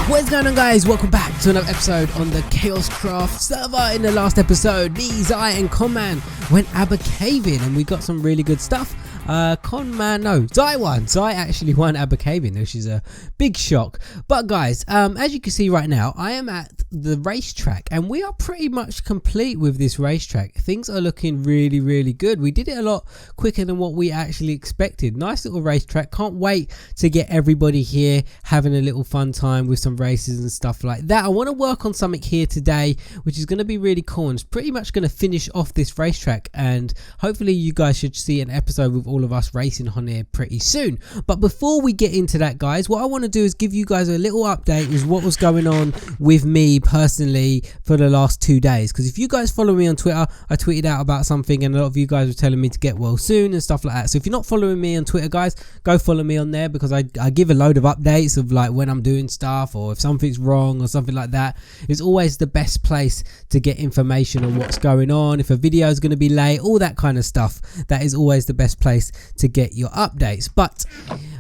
What's going on, guys? Welcome back to another episode on the KaoshKraft server. In the last episode, me, Zai and Conman went Abba caving and we got some really good stuff. Zai won. Zai actually won Abba caving, which is a big shock. But guys, as you can see right now, I am at the racetrack and we are pretty much complete with this racetrack. Things are looking really good. We did it a lot quicker than what we actually expected. Nice little racetrack. Can't wait to get everybody here having a little fun time with some races and stuff like that. I want to work on something here today which is going to be really cool, and it's pretty much going to finish off this racetrack, and hopefully you guys should see an episode with all of us racing on here pretty soon. But before we get into that, guys, what I want to do is give you guys a little update is what was going on with me personally for the last 2 days, because if you guys follow me on Twitter, I tweeted out about something and a lot of you guys were telling me to get well soon and stuff like that. So if you're not following me on Twitter, guys, go follow me on there, because I give a load of updates of like when I'm doing stuff or if something's wrong or something like that. It's always the best place to get information on what's going on, if a video is going to be late, all that kind of stuff. That is always the best place to get your updates. But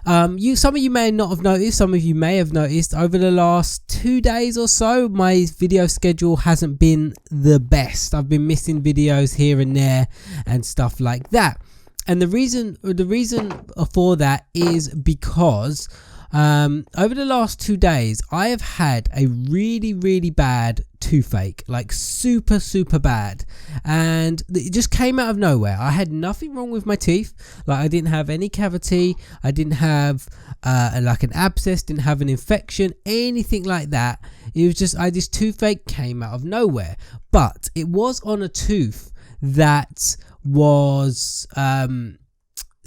some of you may not have noticed, some of you may have noticed over the last 2 days or so, my video schedule hasn't been the best. I've been missing videos here and there and stuff like that. And the reason for that is because over the last 2 days I have had a really bad toothache, like super bad, and it just came out of nowhere. I had nothing wrong with my teeth, like I didn't have any cavity, I didn't have like an abscess, didn't have an infection, anything like that. It was just this toothache came out of nowhere, but it was on a tooth that was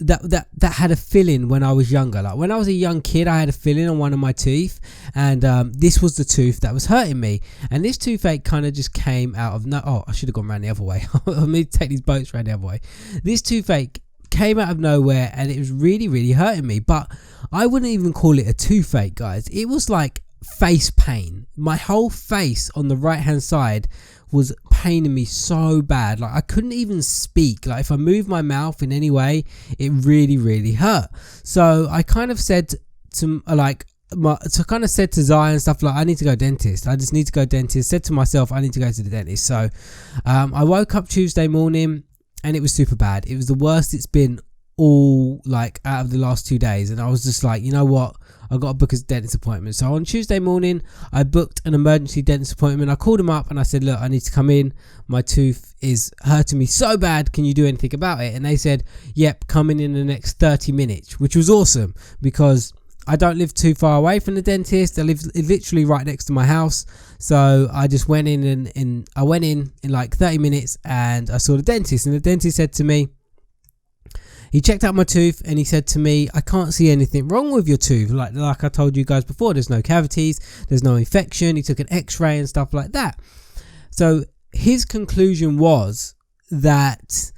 that had a filling when I was younger. Like when I was a young kid, I had a filling on one of my teeth, and this was the tooth that was hurting me. And this toothache kind of just came out of I should have gone around the other way. I need to take these boats around the other way. This toothache came out of nowhere and it was really hurting me, but I wouldn't even call it a toothache, guys. It was like face pain. My whole face on the right hand side was paining me so bad, like I couldn't even speak. Like if I moved my mouth in any way, it really hurt. So I kind of said to said to Zai and stuff, like I need to go dentist. I just need to go dentist. Said to myself, I need to go to the dentist. So I woke up Tuesday morning and it was super bad. It was the worst it's been all like out of the last 2 days, and I was just like, you know what, I got to book a dentist appointment. So on Tuesday morning I booked an emergency dentist appointment. I called him up and I said, look, I need to come in, my tooth is hurting me so bad, can you do anything about it? And they said, yep, come in the next 30 minutes, which was awesome because I don't live too far away from the dentist. I live literally right next to my house. So I just went in and I went in like 30 minutes and I saw the dentist, and the dentist said to me, he checked out my tooth and he said to me, I can't see anything wrong with your tooth. Like I told you guys before, there's no cavities, there's no infection. He took an x-ray and stuff like that. So his conclusion was that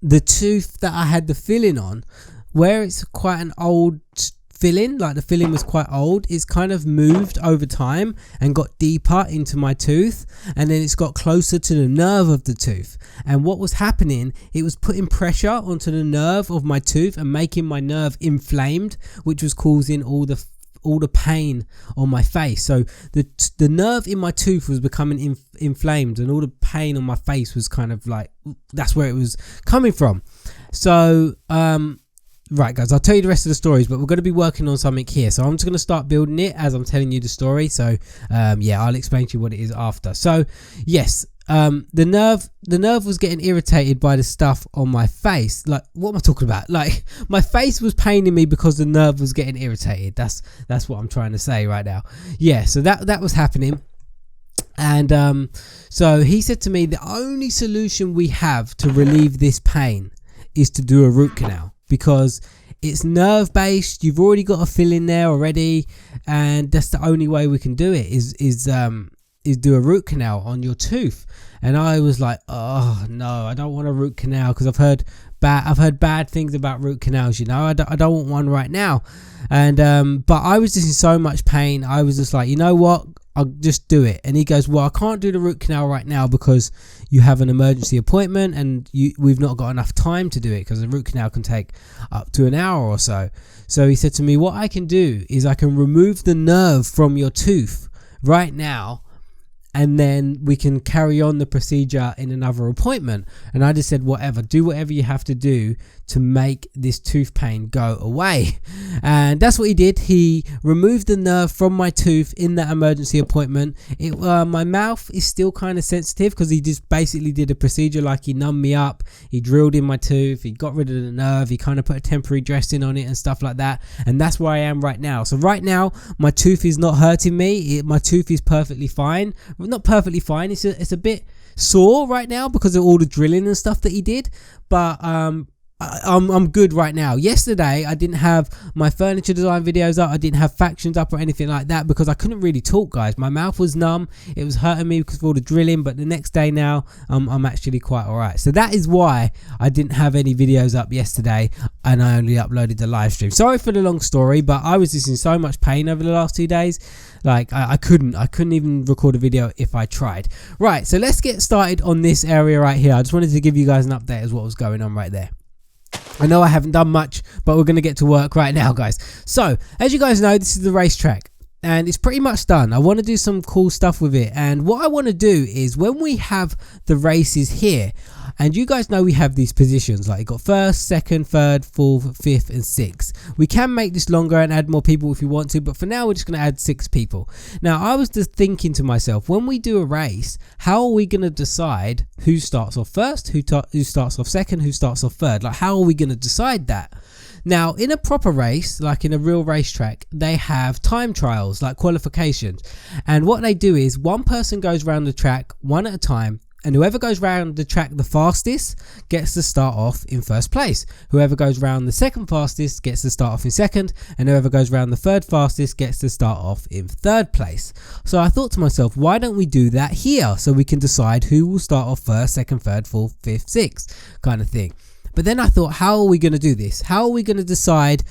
the tooth that I had the filling on, where it's quite an old filling, like the filling was quite old, it's kind of moved over time and got deeper into my tooth, and then it's got closer to the nerve of the tooth. And what was happening, it was putting pressure onto the nerve of my tooth and making my nerve inflamed, which was causing all the pain on my face. So the nerve in my tooth was becoming inflamed, and all the pain on my face was kind of like, that's where it was coming from. So right, guys, I'll tell you the rest of the stories, but we're going to be working on something here. So I'm just going to start building it as I'm telling you the story. So yeah, I'll explain to you what it is after. So yes, the nerve was getting irritated by the stuff on my face. Like, what am I talking about? Like, my face was paining me because the nerve was getting irritated. That's what I'm trying to say right now. Yeah, so that was happening. And so he said to me, the only solution we have to relieve this pain is to do a root canal, because it's nerve based. You've already got a filling there already, and that's the only way we can do it is do a root canal on your tooth. And I was like, oh no, I don't want a root canal, because I've heard bad things about root canals, you know. I don't want one right now. And but I was just in so much pain. I was just like, you know what, I'll just do it. And he goes, well, I can't do the root canal right now because you have an emergency appointment and we've not got enough time to do it, because the root canal can take up to an hour or so. So he said to me, what I can do is I can remove the nerve from your tooth right now, and then we can carry on the procedure in another appointment. And I just said, whatever, do whatever you have to do to make this tooth pain go away. And that's what he did. He removed the nerve from my tooth in that emergency appointment. My mouth is still kind of sensitive because he just basically did a procedure, like he numbed me up, he drilled in my tooth, he got rid of the nerve, he kind of put a temporary dressing on it and stuff like that. And that's where I am right now. So right now my tooth is not hurting me. My tooth is perfectly fine. Well, not perfectly fine, it's a bit sore right now because of all the drilling and stuff that he did, but I'm good right now. Yesterday I didn't have my furniture design videos up, I didn't have factions up or anything like that because I couldn't really talk, guys. My mouth was numb, it was hurting me because of all the drilling. But the next day now I'm actually quite alright. So that is why I didn't have any videos up yesterday and I only uploaded the live stream. Sorry for the long story, but I was just in so much pain over the last 2 days. Like I couldn't even record a video if I tried. Right, so let's get started on this area right here. I just wanted to give you guys an update as what was going on right there. I know I haven't done much, but we're going to get to work right now, guys. So as you guys know, this is the racetrack and it's pretty much done. I want to do some cool stuff with it, and what I want to do is when we have the races here, and you guys know we have these positions, like you got first, second, third, fourth, fifth and sixth. We can make this longer and add more people if you want to, but for now we're just going to add 6 people. Now I was just thinking to myself, when we do a race, how are we going to decide who starts off first, who starts off second, who starts off third? Like, how are we going to decide that? Now in a proper race, like in a real racetrack, they have time trials, like qualifications, and what they do is one person goes around the track one at a time, and whoever goes round the track the fastest gets to start off in first place. Whoever goes round the second fastest gets to start off in second, and whoever goes round the third fastest gets to start off in third place. So I thought to myself, why don't we do that here so we can decide who will start off first, second, third, fourth, fifth, sixth kind of thing. But then I thought, how are we going to do this? How are we going to decide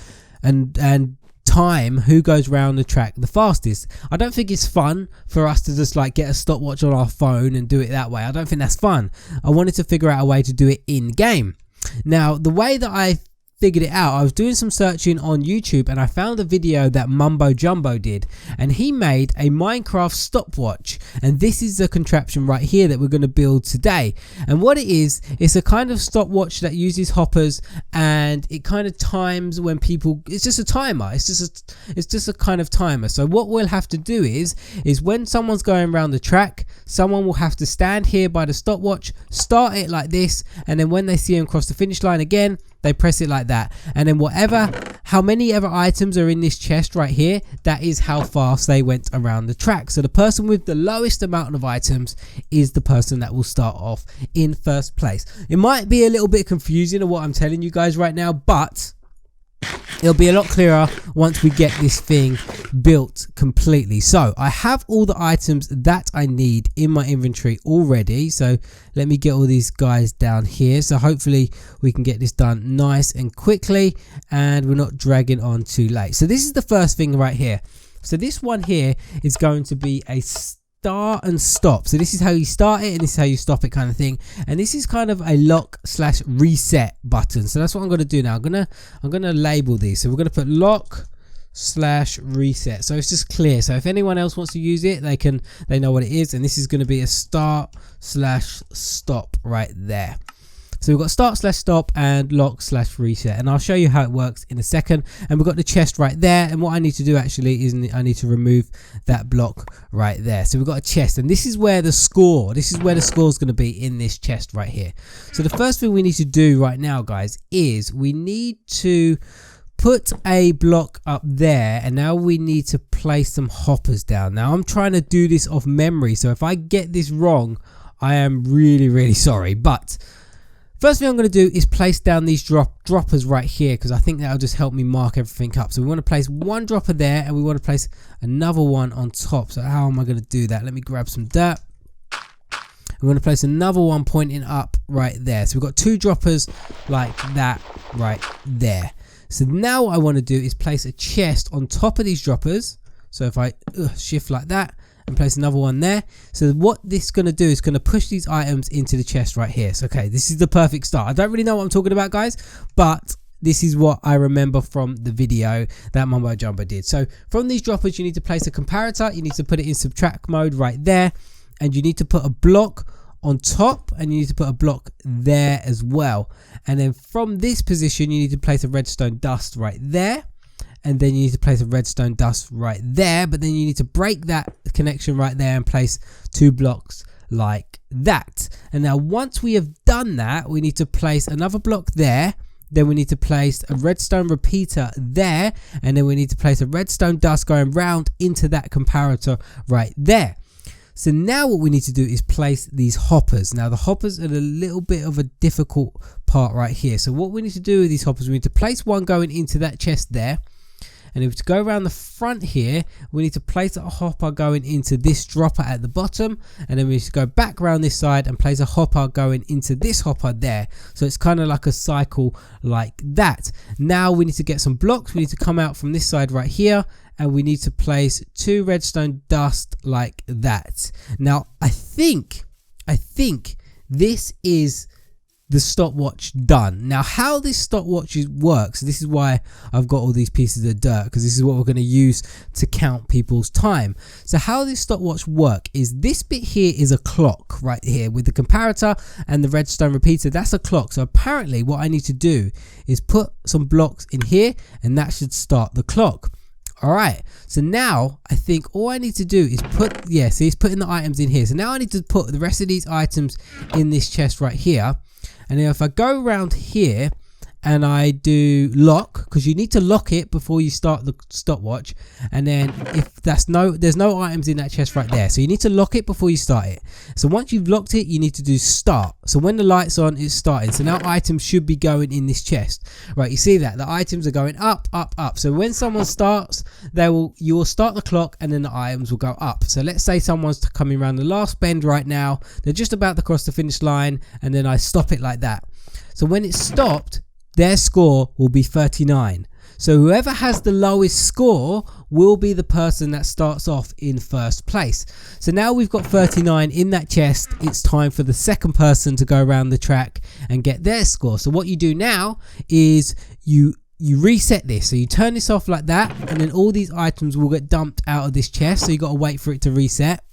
and time who goes round the track the fastest? I don't think it's fun for us to just like get a stopwatch on our phone and do it that way. I don't think that's fun. I wanted to figure out a way to do it in game. Now the way that I figured it out, I was doing some searching on YouTube and I found a video that Mumbo Jumbo did, and he made a Minecraft stopwatch, and this is the contraption right here that we're going to build today. And what it is, it's a kind of stopwatch that uses hoppers, and it kind of times when people, it's just a timer, it's just a kind of timer. So what we'll have to do is when someone's going around the track, someone will have to stand here by the stopwatch, start it like this, and then when they see him cross the finish line again, they press it like that, and then how many ever items are in this chest right here, that is how fast they went around the track. So the person with the lowest amount of items is the person that will start off in first place. It might be a little bit confusing of what I'm telling you guys right now, but it'll be a lot clearer once we get this thing built completely. So I have all the items that I need in my inventory already, so let me get all these guys down here, so hopefully we can get this done nice and quickly and we're not dragging on too late. So this is the first thing right here. So this one here is going to be a start and stop. So this is how you start it and this is how you stop it kind of thing, and this is kind of a lock/reset button. So that's what I'm going to do now. I'm gonna label these. So we're going to put lock/reset, so it's just clear, so if anyone else wants to use it, they know what it is. And this is going to be a start/stop right there. So we've got start/stop and lock/reset, and I'll show you how it works in a second. And we've got the chest right there, and what I need to do actually is I need to remove that block right there. So we've got a chest, and this is where the score is going to be, in this chest right here. So the first thing we need to do right now, guys, is we need to put a block up there, and now we need to place some hoppers down. Now I'm trying to do this off memory, so if I get this wrong, I am really sorry, but first thing I'm going to do is place down these droppers right here, because I think that'll just help me mark everything up. So we want to place one dropper there, and we want to place another one on top. So how am I going to do that? Let me grab some dirt. We're going to place another one pointing up right there. So we've got 2 droppers like that right there. So now what I want to do is place a chest on top of these droppers. So if I shift like that, and place another one there. So what this is going to do is going to push these items into the chest right here. So okay, this is the perfect start. I don't really know what I'm talking about, guys, but this is what I remember from the video that Mumbo Jumbo did. So from these droppers, you need to place a comparator. You need to put it in subtract mode right there. And you need to put a block on top. And you need to put a block there as well. And then from this position, you need to place a redstone dust right there. And then you need to place a redstone dust right there. But then you need to break that connection right there and place 2 blocks like that. And now once we have done that, we need to place another block there. Then we need to place a redstone repeater there, and then we need to place a redstone dust going round into that comparator right there. So now what we need to do is place these hoppers. Now the hoppers are a little bit of a difficult part right here. So what we need to do with these hoppers, we need to place one going into that chest there. And if we go around the front here, we need to place a hopper going into this dropper at the bottom. And then we need to go back around this side and place a hopper going into this hopper there. So it's kind of like a cycle like that. Now we need to get some blocks. We need to come out from this side right here. And we need to place 2 redstone dust like that. Now I think this is the stopwatch done. Now how this stopwatch works, this is why I've got all these pieces of dirt, because this is what we're going to use to count people's time. So how this stopwatch work is this bit here is a clock right here with the comparator and the redstone repeater. That's a clock. So apparently what I need to do is put some blocks in here, and that should start the clock. Alright, so now I think all I need to do is put, yeah, see, it's putting the items in here. So now I need to put the rest of these items in this chest right here. And then if I go around here and I do lock, because you need to lock it before you start the stopwatch. And then if there's no items in that chest right there, so you need to lock it before you start it. So once you've locked it, you need to do start. So when the light's on, it's starting. So now items should be going in this chest, right? You see that the items are going up, up, up. So when someone starts, you will start the clock, and then the items will go up. So let's say someone's coming around the last bend right now. They're just about to cross the finish line, and then I stop it like that. So when it's stopped, their score will be 39. So whoever has the lowest score will be the person that starts off in first place. So now we've got 39 in that chest. It's time for the second person to go around the track and get their score. So what you do now is you reset this. So you turn this off like that, and then all these items will get dumped out of this chest. So you got to wait for it to reset.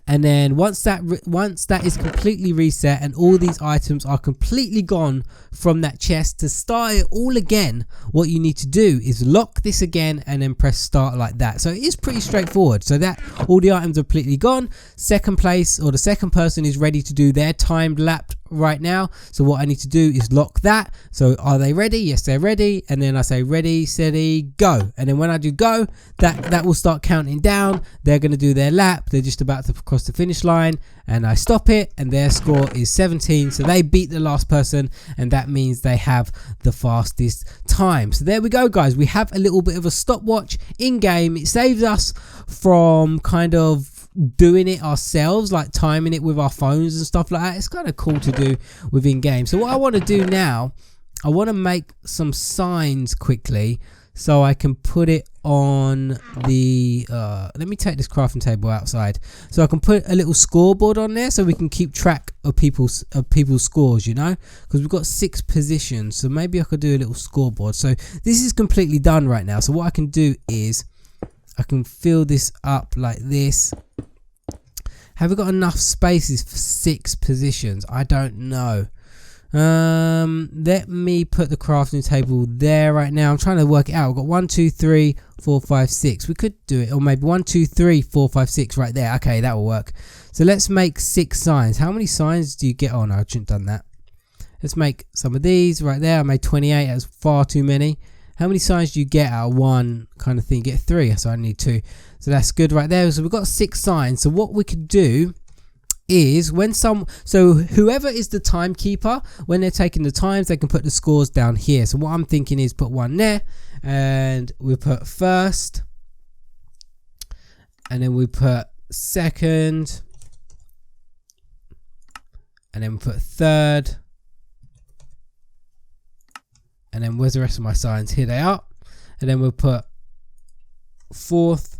And then once that is completely reset and all these items are completely gone from that chest, to start it all again, what you need to do is lock this again and then press start like that. So it is pretty straightforward. So that all the items are completely gone. Second place, or the second person, is ready to do their timed lap right now. So what I need to do is lock that. So are they ready? Yes, they're ready. And then I say ready, steady, go. And then when I do go, that will start counting down. They're going to do their lap. They're just about to cross the finish line, and I stop it, and their score is 17. So they beat the last person, and that means they have the fastest time. So there we go, guys. We have a little bit of a stopwatch in game. It saves us from kind of doing it ourselves, like timing it with our phones and stuff like that. It's kind of cool to do within game. So what I want to do now, I want to make some signs quickly so I can put it on the let me take this crafting table outside so I can put a little scoreboard on there so we can keep track of people's scores, you know, because we've got 6 positions. So maybe I could do a little scoreboard. So this is completely done right now. So what I can do is I can fill this up like this. Have we got enough spaces for 6 positions? I don't know. Let me put the crafting table there right now. I'm trying to work it out. We've got 1, 2, 3, 4, 5, 6. We could do it, or maybe 1, 2, 3, 4, 5, 6 right there. Okay, that will work. So let's make 6 signs. How many signs do you get on? I shouldn't have done that. Let's make some of these right there. I made 28. That's far too many. How many signs do you get out of one kind of thing? You get 3, so I need 2. So that's good right there. So we've got 6 signs. So what we could do is so whoever is the timekeeper, when they're taking the times, they can put the scores down here. So what I'm thinking is put 1 there, and we put first, and then we put second, and then we put third, and then where's the rest of my signs? Here they are. And then we'll put fourth,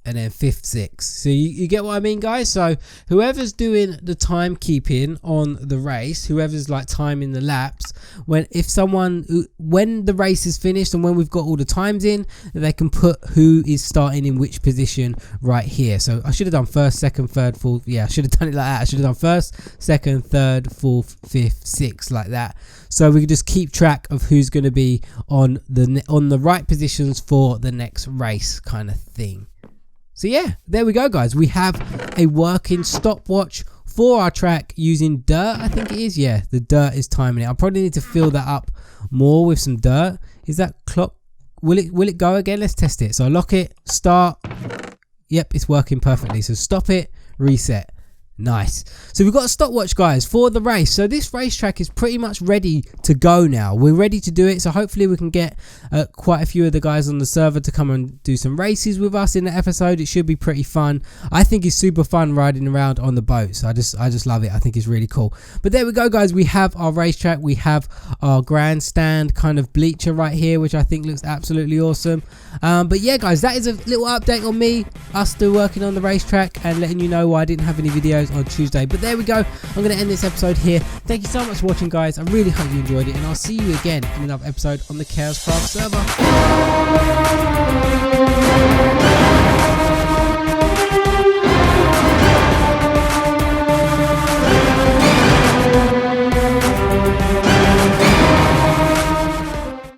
and then 5th, 6th. So you get what I mean, guys? So whoever's doing the timekeeping on the race, whoever's like timing the laps, when the race is finished and when we've got all the times in, they can put who is starting in which position right here. So I should have done 1st, 2nd, 3rd, 4th. Yeah, I should have done it like that. I should have done 1st, 2nd, 3rd, 4th, 5th, 6th, like that. So we can just keep track of who's going to be on the right positions for the next race, kind of thing. So yeah, there we go, guys. We have a working stopwatch for our track using dirt, I think it is. Yeah, the dirt is timing it. I probably need to fill that up more with some dirt. Is that clock? Will it go again? Let's test it. So lock it, start. Yep, it's working perfectly. So stop it, reset. Nice. So we've got a stopwatch, guys, for the race. So this racetrack is pretty much ready to go now. We're ready to do it. So hopefully we can get quite a few of the guys on the server to come and do some races with us in the episode. It should be pretty fun. I think it's super fun riding around on the boats. I just love it. I think it's really cool. But there we go, guys. We have our racetrack. We have our grandstand kind of bleacher right here, which I think looks absolutely awesome. But yeah, guys, that is a little update on me, us still working on the racetrack, and letting you know why I didn't have any videos on Tuesday. But there we go. I'm going to end this episode here. Thank you so much for watching, guys. I really hope you enjoyed it, and I'll see you again in another episode on the KaoshKraft server.